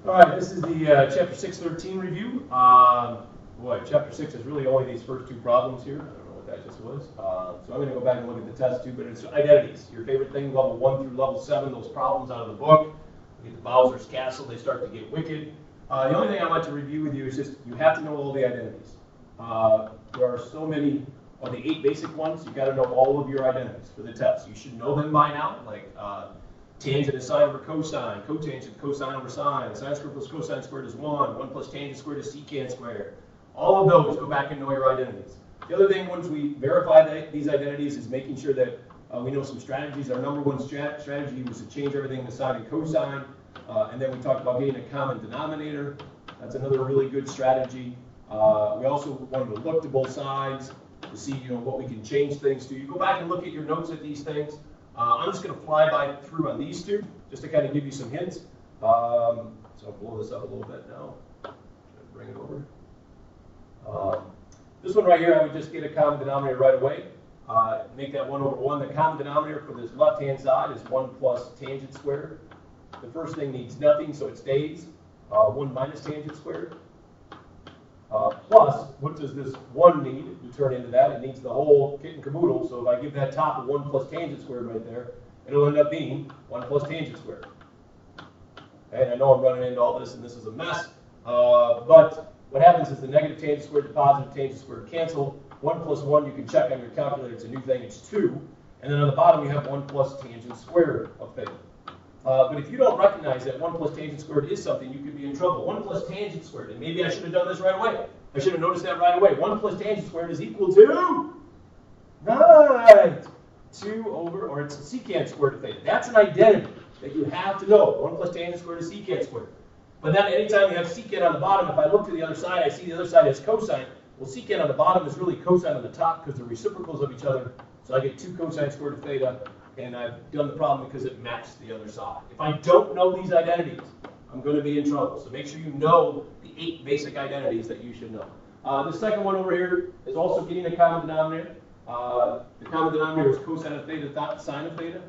All right, this is the Chapter 613 review. Boy, Chapter 6 is really only these first two problems here. I don't know what that just was. So I'm going to go back and look at the test too, but it's identities. Your favorite thing, level 1 through level 7, those problems out of the book. You get the Bowser's Castle, they start to get wicked. The only thing I want to review with you is just you have to know all the identities. There are so many of the 8 basic ones. You've got to know all of your identities for the test. You should know them by now, like tangent is sine over cosine, cotangent cosine over sine, sine squared plus cosine squared is 1 plus tangent squared is secant squared. All of those, go back and know your identities. The other thing, once we verify these identities, is making sure that we know some strategies. Our number one strategy was to change everything to sine and cosine, and then we talked about getting a common denominator. That's another really good strategy. We also wanted to look to both sides to see, what we can change things to. You go back and look at your notes at these things. I'm just going to fly through on these two, just to kind of give you some hints. So I'll blow this up a little bit now. Bring it over. This one right here, I would just get a common denominator right away. Make that 1 over 1. The common denominator for this left-hand side is 1 plus tangent squared. The first thing needs nothing, so it stays. 1 minus tangent squared. Plus, what does this 1 need to turn into that? It needs the whole kit and caboodle. So if I give that top a 1 plus tangent squared right there, it'll end up being 1 plus tangent squared. And I know I'm running into all this, and this is a mess. But what happens is the negative tangent squared to positive tangent squared cancel. 1 plus 1, you can check on your calculator. It's a new thing. It's 2. And then on the bottom, you have 1 plus tangent squared of theta. But if you don't recognize that 1 plus tangent squared is something, you could be in trouble. 1 plus tangent squared, and maybe I should have done this right away. I should have noticed that right away. 1 plus tangent squared is equal to, right, 2 over, or it's secant squared of theta. That's an identity that you have to know. 1 plus tangent squared is secant squared. But then anytime you have secant on the bottom, if I look to the other side, I see the other side has cosine. Well, secant on the bottom is really cosine on the top because they're reciprocals of each other. So I get 2 cosine squared of theta. And I've done the problem because it matched the other side. If I don't know these identities, I'm going to be in trouble. So make sure you know the 8 basic identities that you should know. The second one over here is also getting a common denominator. The common denominator is cosine of theta, not sine of theta.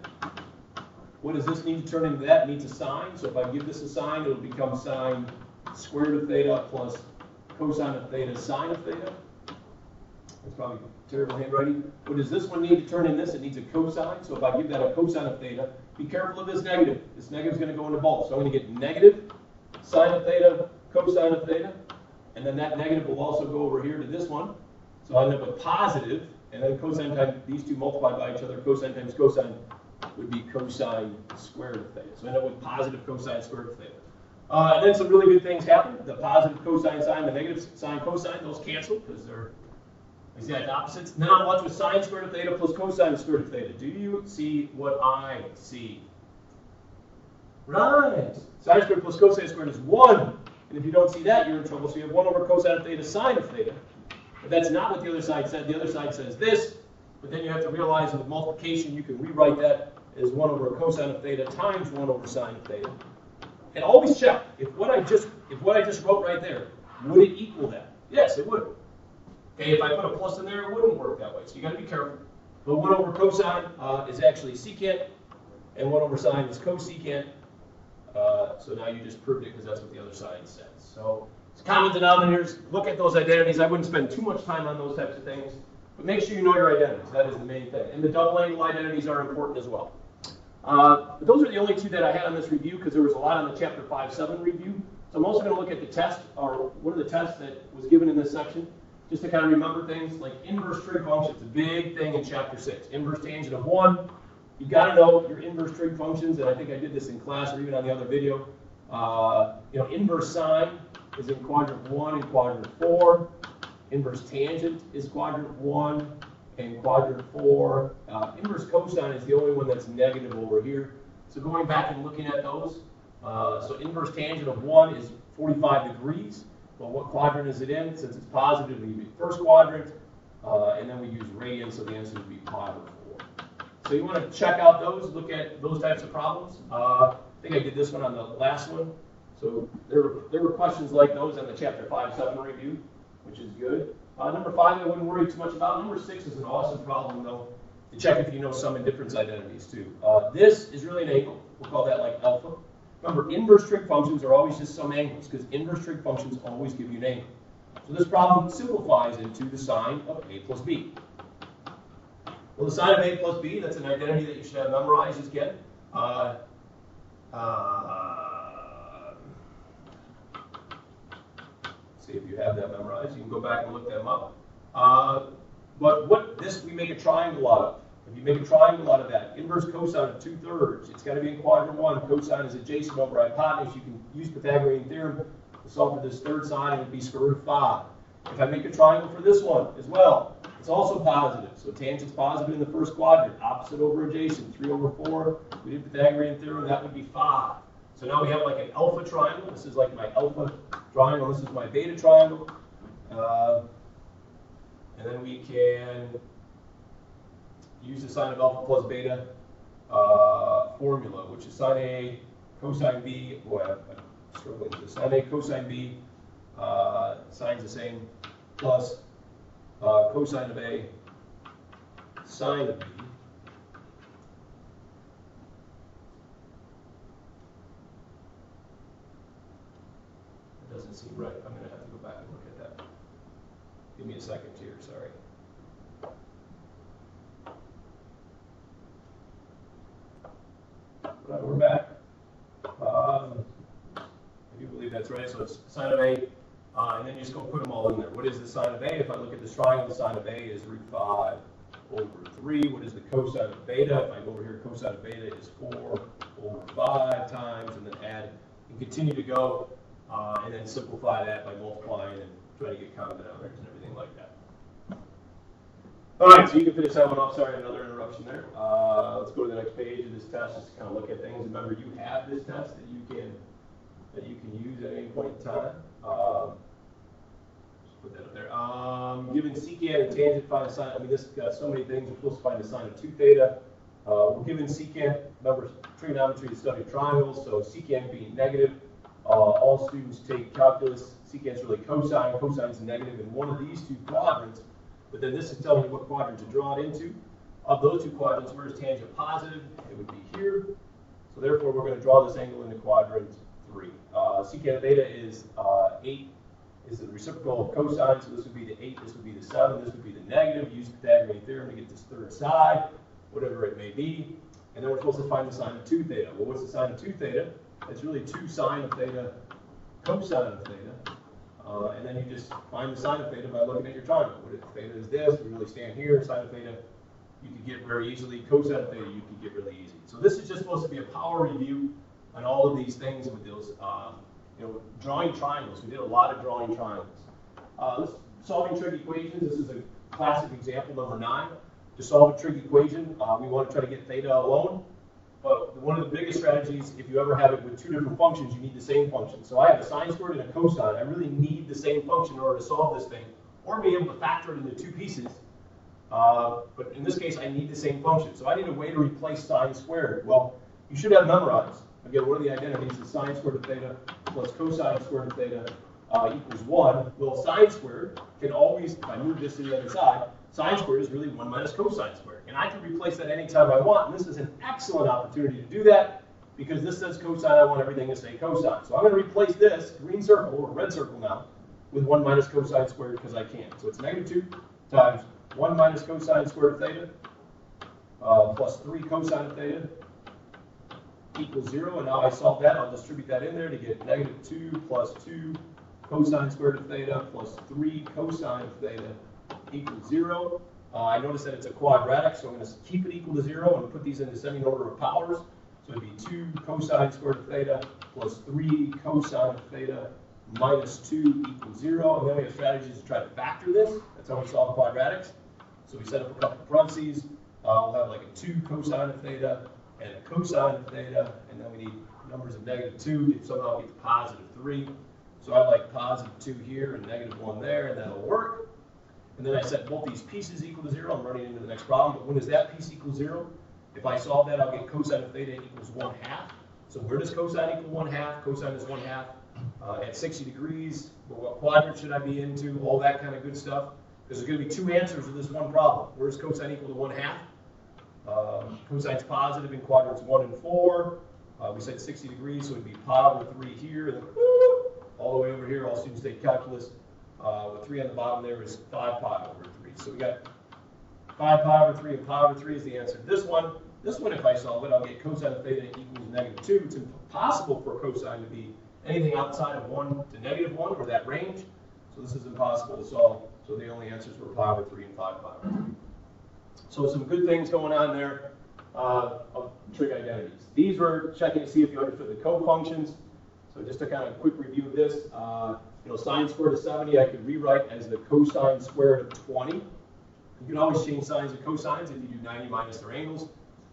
What does this need to turn into that? It needs a sine. So if I give this a sine, it'll become sine squared of theta plus cosine of theta sine of theta. That's probably terrible handwriting. What does this one need to turn in this? It needs a cosine. So if I give that a cosine of theta, be careful of this negative. This negative is going to go into both. So I'm going to get negative sine of theta, cosine of theta. And then that negative will also go over here to this one. So I end up with positive, and then cosine times these two multiplied by each other. Cosine times cosine would be cosine squared of theta. So I end up with positive cosine squared of theta. And then some really good things happen. The positive cosine sine, the negative sine cosine, those cancel because they're exact opposites. Now I'm left with sine squared of theta plus cosine squared of theta. Do you see what I see? Right. Sine squared plus cosine squared is 1. And if you don't see that, you're in trouble. So you have 1 over cosine of theta sine of theta. But that's not what the other side said. The other side says this. But then you have to realize with multiplication, you can rewrite that as 1 over cosine of theta times 1 over sine of theta. And always check if what I just wrote right there, would it equal that? Yes, it would. Okay, if I put a plus in there, it wouldn't work that way. So you got to be careful. But 1 over cosine is actually secant, and 1 over sine is cosecant. So now you just proved it because that's what the other side says. So it's common denominators. Look at those identities. I wouldn't spend too much time on those types of things. But make sure you know your identities. That is the main thing. And the double angle identities are important as well. But those are the only 2 that I had on this review because there was a lot on the Chapter 5-7 review. So I'm also going to look at the test, or one of the tests that was given in this section, just to kind of remember things like inverse trig functions. A big thing in Chapter 6. Inverse tangent of 1. You've got to know your inverse trig functions, and I think I did this in class or even on the other video. Inverse sine is in quadrant 1 and quadrant 4. Inverse tangent is quadrant 1 and quadrant 4. Inverse cosine is the only one that's negative over here. So going back and looking at those, so inverse tangent of 1 is 45 degrees. Well, what quadrant is it in? Since it's positive, we use first quadrant, and then we use radians, so the answer would be 5 or 4. So you want to check out those, look at those types of problems. I think I did this one on the last one. So there were questions like those in the Chapter 5-7 review, which is good. Number 5, I wouldn't worry too much about. Number 6 is an awesome problem, though, to check if you know sum and difference identities, too. This is really an angle. We'll call that like alpha. Remember, inverse trig functions are always just some angles, because inverse trig functions always give you an angle. So this problem simplifies into the sine of a plus b. Well, the sine of a plus b, that's an identity that you should have memorized again. See if you have that memorized. You can go back and look them up. But what this, we make a triangle out of. If you make a triangle out of that, inverse cosine of 2/3, it's got to be in quadrant 1. Cosine is adjacent over hypotenuse. You can use Pythagorean theorem to solve for this third side, and it would be square root of 5. If I make a triangle for this one as well, it's also positive. So tangent's positive in the first quadrant, opposite over adjacent, 3/4. We did Pythagorean theorem, that would be 5. So now we have like an alpha triangle. This is like my alpha triangle. This is my beta triangle. And then we can use the sine of alpha plus beta formula, which is sine A cosine B. Boy, I'm struggling with this. Sine A cosine B, sine's the same, plus cosine of A sine of B. It doesn't seem right. I'm going to have to go back and look at that. Give me a second here, sorry. We're back. I do believe that's right. So it's sine of A, and then you just go put them all in there. What is the sine of A? If I look at this triangle, the sine of A is root 5 over 3. What is the cosine of beta? If I go over here, cosine of beta is 4 over 5 times, and then add and continue to go, and then simplify that by multiplying and try to get common denominators and everything like that. All right, so you can finish that one off. Sorry, another interruption there. Let's go to the next page of this test, just to kind of look at things. Remember, you have this test that you can use at any point in time. Just put that up there. Given secant and tangent, find the sine. I mean, this got so many things. We're supposed to find the sine of 2 theta. We're given secant. Remember, trigonometry is study of triangles, so secant being negative. All students take calculus. Secant's really cosine. Cosine's negative in one of these two quadrants. But then this is telling you what quadrant to draw it into. Of those two quadrants, where is tangent positive? It would be here. So therefore, we're going to draw this angle into quadrant 3. Secant of beta is 8, is the reciprocal of cosine. So this would be the 8, this would be the 7, this would be the negative. Use Pythagorean theorem to get this third side, whatever it may be. And then we're supposed to find the sine of 2 theta. Well, what's the sine of 2 theta? It's really 2 sine of theta cosine of theta. And then you just find the sine of theta by looking at your triangle. What if theta is this? We really stand here. Sine of theta, you could get very easily. Cosine of theta, you could get really easy. So this is just supposed to be a power review on all of these things with those, drawing triangles. We did a lot of drawing triangles. Solving trig equations. This is a classic example, number 9. To solve a trig equation, we want to try to get theta alone. But one of the biggest strategies, if you ever have it with 2 different functions, you need the same function. So I have a sine squared and a cosine. I really need the same function in order to solve this thing, or be able to factor it into 2 pieces. But in this case, I need the same function. So I need a way to replace sine squared. Well, you should have memorized. Again, one of the identities is sine squared of theta plus cosine squared of theta equals 1. Well, sine squared can always, if I move this to the other side, sine squared is really 1 minus cosine squared. And I can replace that anytime I want. And this is an excellent opportunity to do that, because this says cosine. I want everything to say cosine. So I'm going to replace this green circle, or red circle now, with 1 minus cosine squared, because I can. So it's negative 2 times 1 minus cosine squared of theta plus 3 cosine of theta equals 0. And now I solve that. I'll distribute that in there to get negative 2 plus 2 cosine squared of theta plus 3 cosine of theta equals 0. I notice that it's a quadratic, so I'm going to keep it equal to 0 and put these in descending order of powers. So it would be 2 cosine squared of theta plus 3 cosine of theta minus 2 equals 0. And then we have strategies to try to factor this. That's how we solve quadratics. So we set up a couple of parentheses. We'll have like a 2 cosine of theta and a cosine of theta. And then we need numbers of negative 2 to somehow get to positive 3. So I like positive 2 here and negative 1 there, and that'll work. And then I set both these pieces equal to 0. I'm running into the next problem. But when does that piece equal 0? If I solve that, I'll get cosine of theta equals 1/2. So where does cosine equal 1/2? Cosine is 1/2 at 60 degrees. Well, what quadrant should I be into? All that kind of good stuff. Because there's going to be 2 answers to this one problem. Where is cosine equal to 1/2? Cosine's positive in quadrants 1 and 4. We said 60 degrees, so it'd be pi over 3 here, and then all the way over here, all students take calculus. With 3 on the bottom there is 5 pi over 3. So we got 5 pi over 3, and pi over 3 is the answer. This one, if I solve it, I'll get cosine of theta equals -2. It's impossible for cosine to be anything outside of 1 to -1, or that range. So this is impossible to solve. So the only answers were pi over 3 and 5 pi over 3. So some good things going on there of trig identities. These were checking to see if you understood the cofunctions. So just a kind of quick review of this. Sine squared of 70 I could rewrite as the cosine squared of 20. You can always change sines and cosines if you do 90 minus their angles.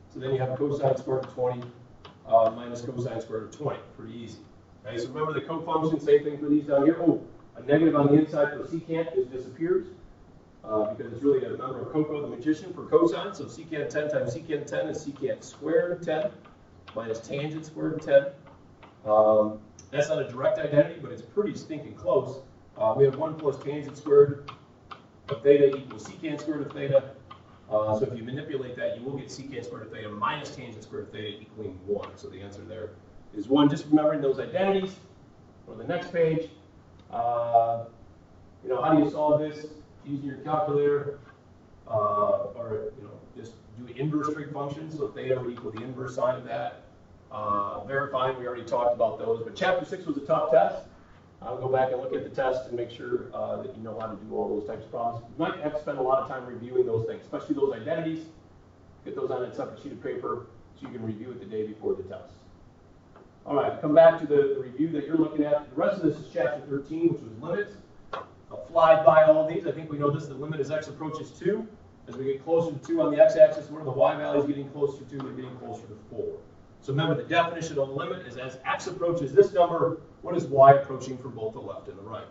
So then you have cosine squared of 20 minus cosine squared of 20. Pretty easy. Okay, so remember the cofunction, same thing for these down here. Oh, a negative on the inside for secant just disappears because it's really a member of Coco the magician for cosine. So secant 10 times secant 10 is secant squared of 10 minus tangent squared of 10. That's not a direct identity, but it's pretty stinking close. We have 1 plus tangent squared of theta equals secant squared of theta. So if you manipulate that, you will get secant squared of theta minus tangent squared of theta equaling 1. So the answer there is 1. Just remembering those identities. Go to the next page. How do you solve this? Using your calculator, or just do inverse trig functions. So theta would equal the inverse sine of that. Verifying, we already talked about those. But chapter 6 was a tough test. I'll go back and look at the test and make sure that you know how to do all those types of problems. You might have to spend a lot of time reviewing those things, especially those identities. Get those on a separate sheet of paper so you can review it the day before the test. All right, come back to the review that you're looking at. The rest of this is chapter 13, which was limits. I'll fly by all of these. I think we know this. The limit as x approaches 2. As we get closer to 2 on the x-axis, what are the y values getting closer to? They're getting closer to 4. So remember, the definition of the limit is as x approaches this number, what is y approaching from both the left and the right?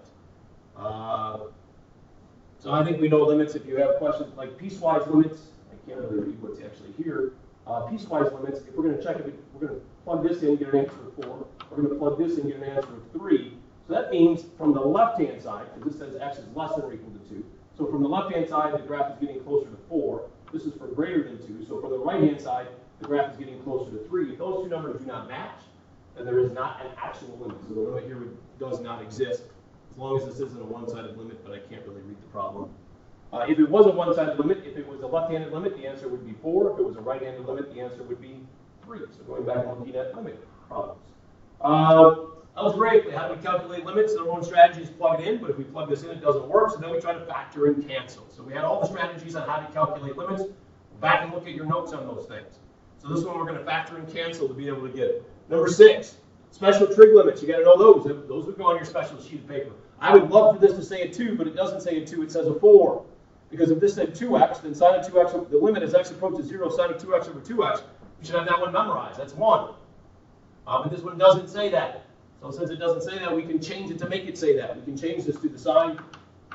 So I think we know limits. If you have questions like piecewise limits, I can't really read what's actually here. Piecewise limits, if we're going to check it, we're going to plug this in, get an answer of 4. We're going to plug this in, get an answer of 3. So that means from the left-hand side, because this says x is less than or equal to 2. So from the left-hand side, the graph is getting closer to 4. This is for greater than 2. So for the right-hand side, the graph is getting closer to 3. If those two numbers do not match, then there is not an actual limit. So the limit here does not exist, as long as this isn't a one-sided limit, but I can't really read the problem. If it was a one-sided limit, if it was a left-handed limit, the answer would be 4. If it was a right-handed limit, the answer would be 3. So going back and looking at limit problems. That was great. How do we calculate limits? Our own strategy is plug it in, but if we plug this in, it doesn't work, so then we try to factor and cancel. So we had all the strategies on how to calculate limits. Go back and look at your notes on those things. So this one we're going to factor and cancel to be able to get it. Number 6, special trig limits. You got to know those. Those would go on your special sheet of paper. I would love for this to say a 2, but it doesn't say a 2. It says a 4. Because if this said 2x, then sine of 2x, the limit as x approaches 0, sine of 2x over 2x, you should have that one memorized. That's 1. But this one doesn't say that. So since it doesn't say that, we can change it to make it say that. We can change this to the sine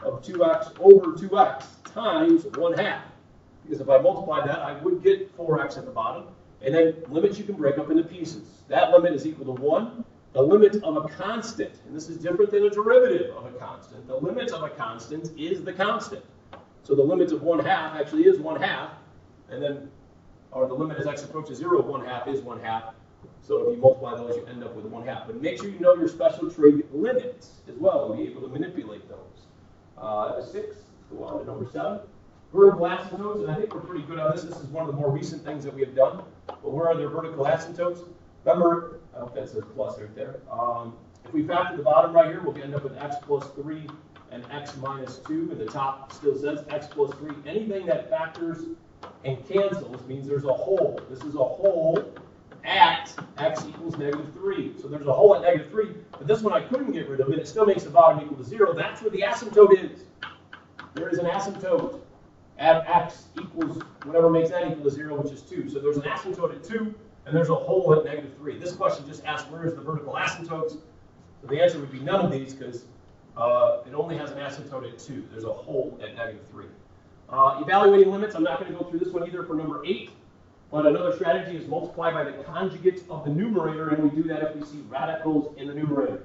of 2x over 2x times 1/2. Because if I multiply that, I would get 4x at the bottom. And then limits you can break up into pieces. That limit is equal to 1. The limit of a constant, and this is different than a derivative of a constant. The limit of a constant is the constant. So the limit of 1/2 actually is 1/2. And then, or the limit as x approaches 0, 1/2 is 1/2. So if you multiply those, you end up with 1/2. But make sure you know your special trig limits as well, and be able to manipulate those. That was 6. Let's go on to number 7. Vertical asymptotes, and I think we're pretty good on this. This is one of the more recent things that we have done. But where are their vertical asymptotes? Remember, I hope that says plus right there. If we factor the bottom right here, we'll end up with x plus 3 and x minus 2. And the top still says x plus 3. Anything that factors and cancels means there's a hole. This is a hole at x equals -3. So there's a hole at -3, but this one I couldn't get rid of, and it still makes the bottom equal to 0. That's where the asymptote is. There is an asymptote at x equals whatever makes that equal to 0, which is 2. So there's an asymptote at 2, and there's a hole at -3. This question just asks where is the vertical asymptotes. So the answer would be none of these because it only has an asymptote at 2. There's a hole at -3. Evaluating limits, I'm not going to go through this one either for number 8. But another strategy is multiply by the conjugate of the numerator, and we do that if we see radicals in the numerator.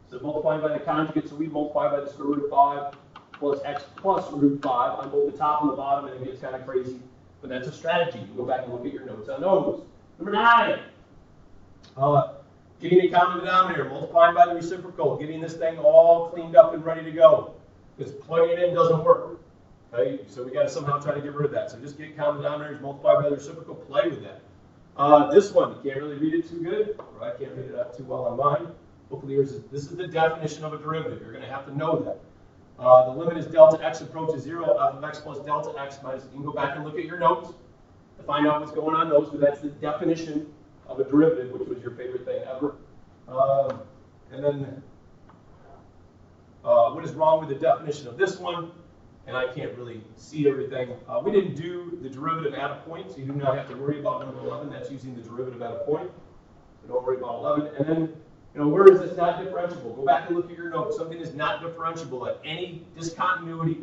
So multiplying by the conjugate, so we multiply by the square root of 5 plus x plus root 5 on both the top and the bottom, and it gets kind of crazy. But that's a strategy. You go back and look at your notes on those. Number 9. Getting a common denominator, multiplying by the reciprocal, getting this thing all cleaned up and ready to go. Because plugging it in doesn't work. Okay, so we got to somehow try to get rid of that. So just get common denominators, multiply by the reciprocal, play with that. This one, you can't really read it too good, or I can't read it up too well on mine. Hopefully yours is, this is the definition of a derivative. You're going to have to know that. The limit is delta x approaches 0, f of x plus delta x minus, you can go back and look at your notes to find out what's going on in those, but that's the definition of a derivative, which was your favorite thing ever. And then, what is wrong with the definition of this one? And I can't really see everything. We didn't do the derivative at a point, so you do not have to worry about number 11. That's using the derivative at a point. So don't worry about 11. And then, where is this not differentiable? Go back and look at your notes. Something is not differentiable at any discontinuity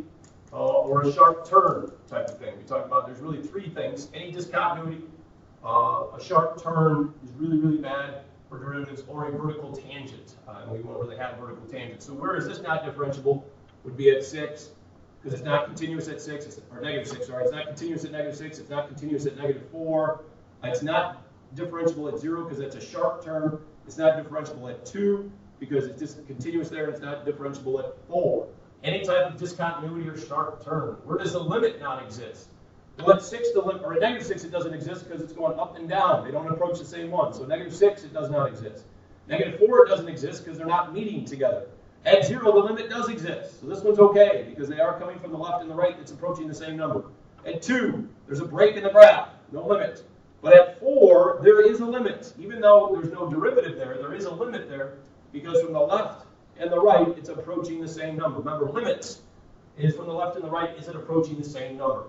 or a sharp turn type of thing. We talked about there's really three things. Any discontinuity, a sharp turn is really, really bad for derivatives, or a vertical tangent. And we won't really have vertical tangents. So where is this not differentiable? Would be at 6. Because it's not continuous at 6, or negative 6, sorry. It's not continuous at negative 6. It's not continuous at negative 4. It's not differentiable at 0 because that's a sharp turn. It's not differentiable at 2 because it's just continuous there, and it's not differentiable at 4. Any type of discontinuity or sharp turn. Where does the limit not exist? Well, at 6, or at negative 6, it doesn't exist because it's going up and down. They don't approach the same one. So negative 6, it does not exist. Negative 4, it doesn't exist because they're not meeting together. At 0, the limit does exist. So this one's okay because they are coming from the left and the right. It's approaching the same number. At 2, there's a break in the graph. No limit. But at 4, there is a limit. Even though there's no derivative there is a limit there because from the left and the right, it's approaching the same number. Remember, limits is from the left and the right, is it approaching the same number?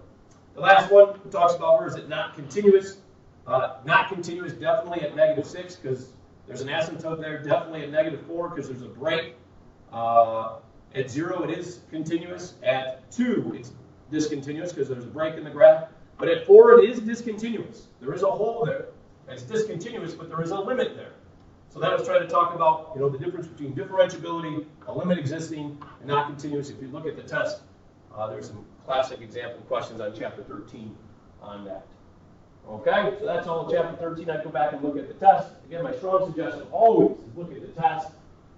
The last one talks about where is it not continuous. Not continuous definitely at negative 6 because there's an asymptote there. Definitely at negative 4 because there's a break. At 0, it is continuous. At 2, it's discontinuous because there's a break in the graph. But at 4, it is discontinuous. There is a hole there. It's discontinuous, but there is a limit there. So that was trying to talk about, the difference between differentiability, a limit existing, and not continuous. If you look at the test, there's some classic example questions on chapter 13 on that. Okay, so that's all in chapter 13. I go back and look at the test. Again, my strong suggestion always is look at the test.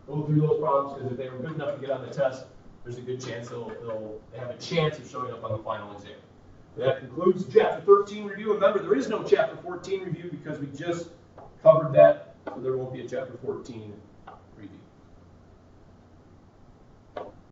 Go through those problems because if they were good enough to get on the test, there's a good chance they have a chance of showing up on the final exam. That concludes chapter 13 review. Remember, there is no chapter 14 review because we just covered that, so there won't be a chapter 14